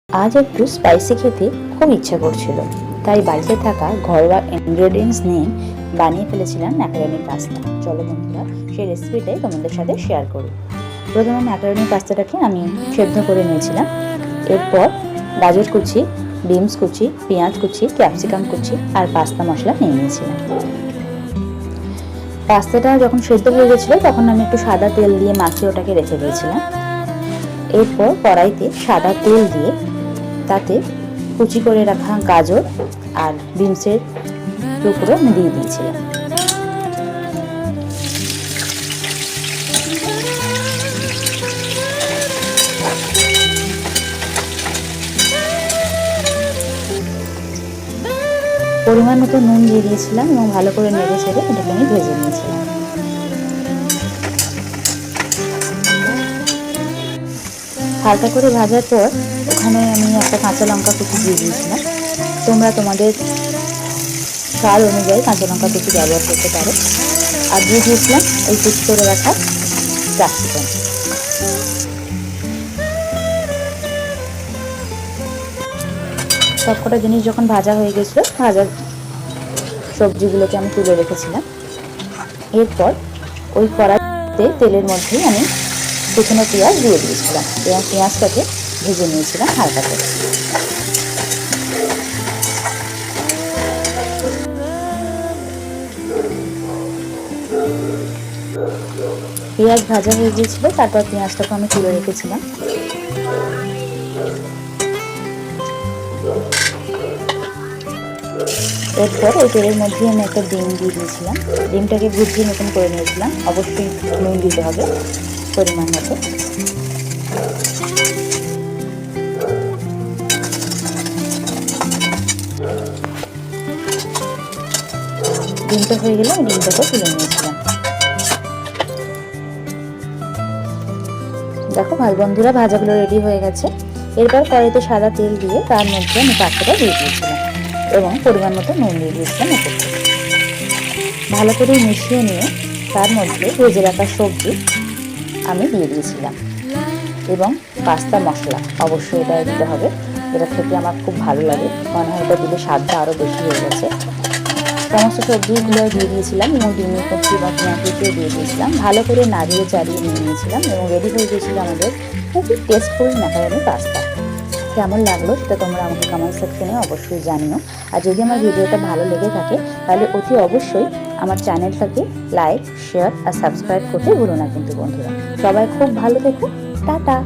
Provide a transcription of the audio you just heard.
আজ একটু স্পাইসি খেতে খুব ইচ্ছা করছিল, তাই বাড়িতে থাকা ঘরোয়া ইনগ্রেডিয়েন্টস নিয়ে বানিয়ে ফেলেছিলাম ম্যাকারনি পাস্তা। চলো বন্ধুরা, সেই রেসিপিটাই তোমাদের সাথে শেয়ার করি। প্রথমে ম্যাকারনি পাস্তাটাকে আমি সেদ্ধ করে নিয়েছিলাম। এরপর গাজর কুচি, বিনস কুচি, পেঁয়াজ কুচি, ক্যাপসিকাম কুচি আর পাস্তা মশলা নিয়ে নিয়েছিলাম। পাস্তাটা যখন সেদ্ধ হয়ে গেছিলো তখন আমি একটু সাদা তেল দিয়ে মাখিয়ে ওটাকে রেখে দিয়েছিলাম। এরপর কড়াইতে সাদা তেল দিয়ে তাতে কুচি করে রাখা গাজর আর বিনসের টুকরো দিয়ে দিয়েছিলাম। পরিমাণ মতো নুন দিয়ে দিয়েছিলাম এবং ভালো করে নেড়ে ছেড়ে এটাকে আমি ভেজে নিয়েছিলাম। হালকা করে ভাজার পর ওখানে আমি একটা কাঁচা লঙ্কা কুচি দিয়ে দিয়েছিলাম। তোমরা তোমাদের স্বাদ অনুযায়ী কাঁচা লঙ্কা কুচি ব্যবহার করতে পারো। আর দিয়ে দিয়েছিলাম এই কুচি করে রাখা ক্যাপসিকাম। সবকটা জিনিস যখন ভাজা হয়ে গেছিলো, ভাজার সবজিগুলোকে আমি তুলে রেখেছিলাম। এরপর ওই কড়াইতে তেলের মধ্যেই আমি কুচনো পেঁয়াজ দিয়ে দিয়েছিলাম এবং পেঁয়াজটাকে ভেজে নিয়েছিলাম হালকা করে। পেঁয়াজ ভাজা হয়ে গিয়েছিল, তারপর পেঁয়াজটাকে আমি তুলে রেখেছিলাম। এরপর ওই তেলের মধ্যে আমি একটা ডিম দিয়ে দিয়েছিলাম। ডিমটাকে ভুজিয়ে মতন করে নিয়েছিলাম। অবশ্যই নুন দিতে হবে পরিমাণ মতো। ডিমটা হয়ে গেলে আমি ডিমটাকে তুলে নিয়েছিলাম। দেখো ভাই বন্ধুরা, ভাজাগুলো রেডি হয়ে গেছে। এরপর কড়াইতে সাদা তেল দিয়ে তার মধ্যে আমি পাস্তাটা দিয়ে দিয়েছিলাম এবং পরিমাণ মতো নুন দিয়ে দিয়েছিলাম। ওপর থেকে ভালো করে মিশিয়ে নিয়ে তার মধ্যে ভেজে রাখা সবজি আমি দিয়ে দিয়েছিলাম এবং পাস্তা মশলা অবশ্যই এটা দিতে হবে। এটা খেতে আমার খুব ভালো লাগে, মনে হয় এটা দিলে স্বাদটা আরও বেশি হয়ে গেছে। সমস্ত সবজিগুলো দিয়ে দিয়েছিলাম এবং ডিমের কুচি বা পেঁয়াজ কুচিও দিয়ে দিয়েছিলাম। ভালো করে নাড়িয়ে চাড়িয়ে নিয়ে নিয়েছিলাম এবং রেডি হয়ে গিয়েছিলো আমাদের খুবই টেস্টফুল ম্যাকারনি পাস্তা। কেমন লাগলো সেটা তোমরা আমাকে কমেন্ট সেকশনে অবশ্যই জানিও। আর যদি আমার ভিডিওটা ভালো লেগে থাকে তাহলে অতি অবশ্যই আমার চ্যানেলটাকে লাইক, শেয়ার আর সাবস্ক্রাইব করতে ভুলো না কিন্তু বন্ধুরা। সবাই খুব ভালো থেকো। টাটা।